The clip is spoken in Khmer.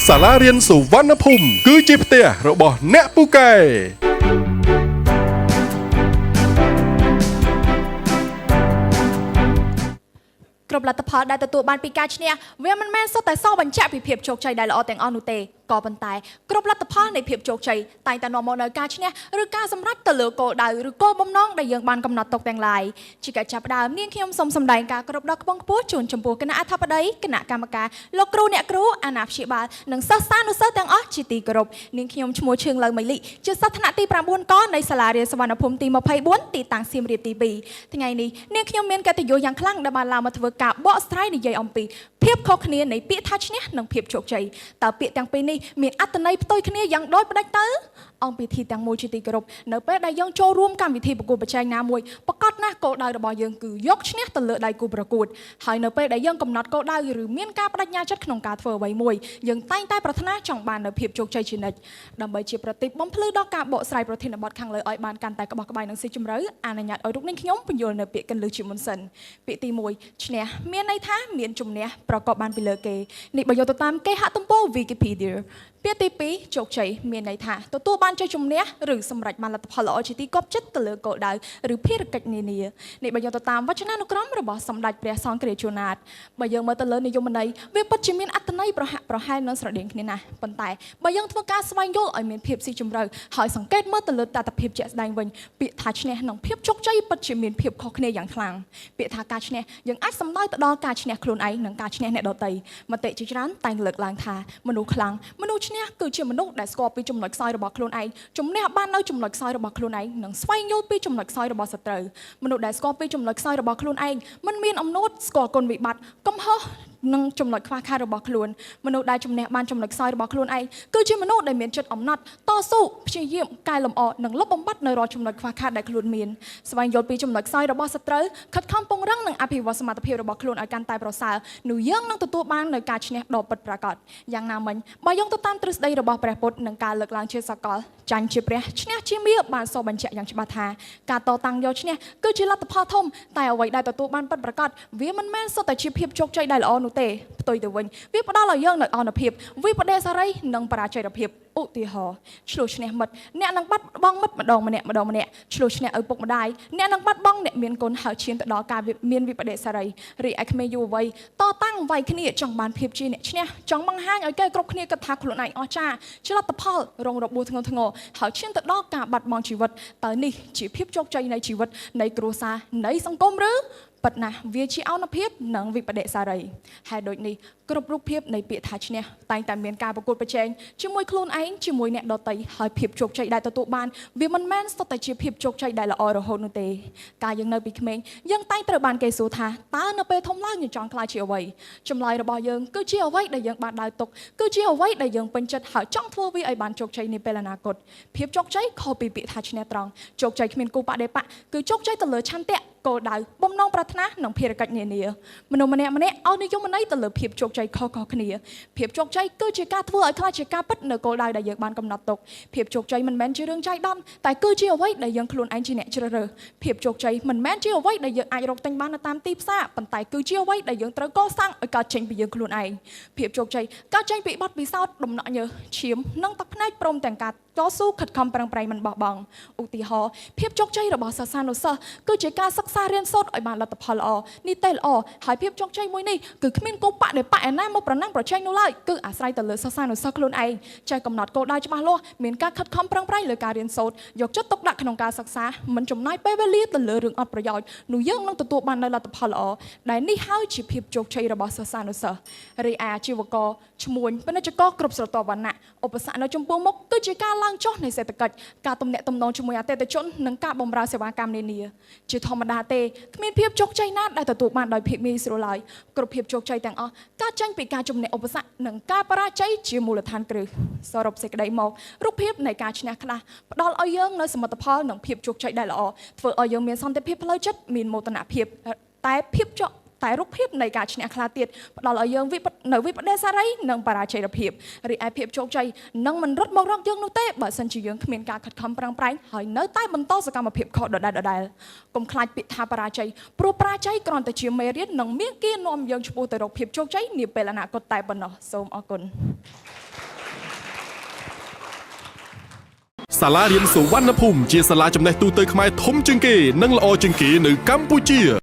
សាលារៀនសុវណ្ណភូមិគឺជាផ្ទះរបស់អ្នកពូកែគ្រប់លទ្ធផលដែលទទួលបានពីការឈ្នះវាមិនមែនសុទ្ធតែសបញ្ជាក់ពីភាពជោគជ័យដែលល្អទាំងអស់នោះទេក៏ប៉ុន្តែគ្រប់លទ្ធផលនៃភាពជោគជ័យតែងតែនាំមកនូវការឈ្នះឬការសម្រេចទៅលើគោលដៅឬគោលបំណងដែលយើងបានកំណត់ទុកទាំងឡាយជាការចាប់ផ្ដើមនាងខ្ញុំសូមសម្ដែងការគោរពដ៏ខ្ពង់ខ្ពស់ជូនចំពោះគណៈអធិបតីគណៈកម្មការលោកគ្រូអ្នកគ្រូអាណាព្យាបាលនិងសិស្សានុសិស្សទាំងអស់ជាទីគោរពនាងខ្ញុំឈ្មោះឈឿងឡៅមីលីជាសិស្សថ្នាក់ទី9កនៃសាលារៀនសុវណ្ណភូមិទី24ទីតាំងសៀមរាបទី2ថ្ងៃនេះនាងខ្ញុំមានកិត្តិយសយ៉ាងខ្លាំងដែលបានឡើងមកធ្វើការបកស្រាយនិយាយអំពីភាពខុសគ្នានៃពាក្យថាឈ្នះនិងភាពជោគជ័យតើពាក្យទាំងពីរនេះមានអត្ថន័យផ្ទុយគ្នាយ៉ាងដូចផ្ដេចទៅអង្គពិធីទាំងមួយជាទីគោរពនៅពេលដែលយើងចូលរួមកម្មវិធីប្រកួតប្រជែងណាមួយប្រកាសណាស់គោលដៅរបស់យើងគឺយកឈ្នះទៅលើដៃគូប្រកួតហើយនៅពេលដែលយើងកំណត់គោលដៅឬមានការបដិញ្ញាចិត្តក្នុងការធ្វើអ្វីមួយយើងតែងតែប្រាថ្នាចង់បាននូវភាពជោគជ័យជានិច្ចដើម្បីជាប្រតិបត្តិបំភ្លឺដល់ការបកស្រាយប្រធានបទខាងលើឲ្យបានកាន់តែក្បោះក្បាយនិងស៊ីជម្រៅអនុញ្ញាតឲ្យរូបនាងខ្ញុំបញ្យល់នៅពាក្យកិនលឺជាមុនសិនពាក្យទី1ឈ្នះមានន័យថាមានជំនះប្រកបបានពីលើគេនេះបើយកទៅតាមគេហទំព័រ Wikipediaពាក្យទី2ជោគជ័យមានន័យថាទទួលបានជ័យជំនះឬសម្រេចបានលទ្ធផលល្អជាទីគាប់ចិត្តទៅលើគោលដៅឬភារកិច្ចនានានេះបើយកទៅតាមវចនានុក្រមរបស់សម្ដេចព្រះសង្ឃរាជណាតបើយើងមើលទៅលើនិយមន័យវាពិតជាមានអត្ថន័យប្រហាក់ប្រហែលនឹងស្រដៀងគ្នាណាស់ប៉ុន្តែបើយើងធ្វើការស្វែងយល់ឲ្យមានភាពស៊ីជម្រៅហើយសង្កេតមើលទៅលើតថភាពជាក់ស្ដែងវិញពាក្យថាឈ្នះនិងភាពជោគជ័យពិតជាមានភាពខុសគ្នាយ៉ាងខ្លាំងពាក្យថាការឈ្នះយើងអាចសំដៅទៅដល់ការឈ្នះខ្លួនឯងនិងការឈ្នះអ្នកដទៃមតិជាច្រើនតែងលើកឡើងថាមនុស្សខ្លាំងមនុស្សឈ្នះគឺជាមនុស្សដែលស្គាល់ពីចំណុចខ្សោយរបស់ខ្លួនឯងជំនះបាននៅចំណុចខ្សោយរបស់ខ្លួនឯងនិងស្វែងយល់ពីចំណុចខ្សោយរបស់សត្រូវមនុស្សដែលស្គាល់ពីចំណុចខ្សោយរបស់ខ្លួនឯងមិនមានអំនួតស្គាល់គុណវិបត្តិកំហុសនិងចំណុចខ្វះខាតរបស់ខ្លួនមនុស្សដែលជំនះបានចំណុចខ្សោយរបស់ខ្លួនឯងគឺជាមនុស្សដែលមានចិត្តអំណត់តស៊ូព្យាយាមកែលម្អនិងលុបបំបាត់នៅរាល់ចំណុចខ្វះខាតដែលខ្លួនមានស្វែងយល់ពីចំណុចខ្សោយរបស់សត្រូវខិតខំពង្រឹងនិងអភិវឌ្ឍសមត្ថភាពរបស់ខ្លួនឲ្យកាន់តែប្រសើរនោះយើងនឹងទទួលបាននូវការឈ្នះដ៏ពិតប្រាកដយ៉ាងណាមិញបើយោងទៅតាមទ្រឹស្ដីរបស់ព្រះពុទ្ធនិងការលើកឡើងជាសកលចាញ់ជាព្រះឈ្នះជាមារបានសបញ្ជាក់យ៉ាងច្បាស់ថាការតតាំងយកឈ្នះគឺជាលទ្ធផលធំតែអ្វីដែលទទួលបានពិតប្រាកដវាមិនមែនសុទ្ធតែជាភាពជោគជ័យដែលល្អនោះទេផ្ទុយទៅវិញវាផ្ដល់ឲ្យយើងនូវអនុភាពវិបដិសារីនិងបរាជ័យភាពឧទាហរណ៍ឆ្លោះឈ្នះមិត្តអ្នកនឹងបាត់បង់មិត្តម្ដងម្នាក់ឆ្លោះឈ្នះឪពុកម្ដាយអ្នកនឹងបាត់បង់អ្នកមានគុណហើយឈានទៅដល់ការមានវិបដិសារីរីឯក្មេងយុវវ័យតតាំងវាយគ្នាចង់បានភាពជាអ្នកឈ្នះចង់បង្ហាញឲ្យគេគ្រប់គ្នាគិតថាខ្លួនឯងអស្ចារ្យជាលទ្ធផលរងរបួសធ្ងន់ធ្ងរហើយឈានទៅដល់ការបាត់បង់ជីវិតតើនេះជាភាពជោគជ័យនៃជីវិតនៃគ្រួសារនៃសង្គមឬប៉ុន្តែវាជាអនុភាពនិងវិបដិសារីហើយដូចនេះគ្រប់រូបភាពនៃពាក្យថាឈ្នះតែងតែមានការប្រកួតប្រជែងជាមួយខ្លួនឯងជាមួយអ្នកដទៃហើយភាពជោគជ័យដែលទទួលបានវាមិនមែនសុទ្ធតែជាភាពជោគជ័យដែលល្អរហូតនោះទេការយើងនៅពីក្មេងយើងតែងត្រូវបានគេសួរថាតើនៅពេលធំឡើងយើងចង់ក្លាយជាអ្វីចម្លើយរបស់យើងគឺជាអ្វីដែលយើងបានដើរទុកគឺជាអ្វីដែលយើងពេញចិត្តហើយចង់ធ្វើវាឲ្យបានជោគជ័យនាពេលអនាគតភាពជោគជ័យខុសពីពាក្យថាឈ្នះត្រង់ជោគជ័យគ្មានគូបដិបកគឺជោគជ័យទៅលើឆន្ទៈគោលដៅបំណងប្រាថ្នានិងភារកិច្ចនានាមនុស្សម្នាក់ៗឲ្យនិយមន័យទៅលើភាពជោគជ័យខុសៗគ្នាភាពជោគជ័យគឺជាការធ្វើឲ្យខ្លាចជាការពិតនៅគោលដៅដែលយើងបានកំណត់ទុកភាពជោគជ័យមិនមែនជារឿងចៃដន្យតែគឺជាអ្វីដែលយើងខ្លួនឯងជាអ្នកជ្រើសរើសភាពជោគជ័យមិនមែនជាអ្វីដែលយើងអាចរកទិញបាននៅតាមទីផ្សារប៉ុន្តែគឺជាអ្វីដែលយើងត្រូវកសាងឲ្យកើតចេញពីយើងខ្លួនឯងភាពជោគជ័យកើតចេញពីបទពិសោធន៍ដំណក់ញើសឈាមនិងទឹកភ្នែកព្រមទាំងការតស៊ូខិតខំប្រឹងប្រែងមិនបោះបង់ឧទាហរណ៍ភាពជោគជ័យរបស់សិស្សានុសិស្សគឺជាការសិក្សារៀនសូត្រឲ្យបានលទ្ធផលល្អនេះទេល្អហើយភាពជោគជ័យមួយនេះគឺគ្មានគូបដិបកឯណាមកប្រណាំងប្រជែងនោះឡើយគឺអាស្រ័យទៅលើសិស្សានុសិស្សខ្លួនឯងចេះកំណត់គោលដៅច្បាស់លាស់មានការខិតខំប្រឹងប្រែងលើការរៀនសូត្រយកចិត្តទុកដាក់ក្នុងការសិក្សាមិនចំណាយពេលវេលាទៅលើរឿងអត់ប្រយោជន៍នោះយើងនឹងទទួលបាននូវលទ្ធផលល្អដែលនេះហើយជាភាពជោគជ័យរបស់សិស្សានុសិស្សរីឯអាជីវករឈ្មួញពាណិជ្ជករគ្រប់ស្រទាប់វណ្ណៈឧបសគ្គនៅចំពោះមុខគឺជាការឡើងចុះនៃសេដ្ឋកិច្ចការទំនាក់ទំនងជាមួយអតិថិជននិងការបម្រើសេវាកម្មនានាជាធម្មតាទេគ្មានភាពជោគជ័យណាដែលទទួលបានដោយភាពងាយស្រួលឡើយគ្រប់ភាពជោគជ័យទាំងអស់កើតចេញពីការជំនះឧបសគ្គនិងការបរាជ័យជាមូលដ្ឋានគ្រឹះសរុបសេចក្តីមករូបភាពនៃការឈ្នះខ្លះផ្ដល់ឲ្យយើងនូវសមិទ្ធផលនិងភាពជោគជ័យដែលល្អធ្វើឲ្យយើងមានសន្តិភាពផ្លូវចិត្តមានមោទនភាពតែរូបភាពនៃការឈ្នះខ្លះទៀតផ្ដល់ឲ្យយើងនៅវិបដិសារីនិងបរាជ័យភាពរីឯភាពជោគជ័យនឹងមិនរត់មករកយើងនោះទេបើសិនជាយើងគ្មានការខិតខំប្រឹងប្រែងហើយនៅតែបន្តសកម្មភាពខុសដដែលកុំខ្លាចពាក្យថាបរាជ័យព្រោះបរាជ័យគ្រាន់តែជាមេរៀននិងមាគ៌ានាំយើងឆ្ពោះទៅរកភាពជោគជ័យនាពេលអនាគតតែប៉ុណ្ណោះសូមអរគុណ សាលារៀនសុវណ្ណភូមិជាសាលាចំណេះទូទៅខ្មែរធំជាងគេនិងល្អជាងគេនៅកម្ពុជា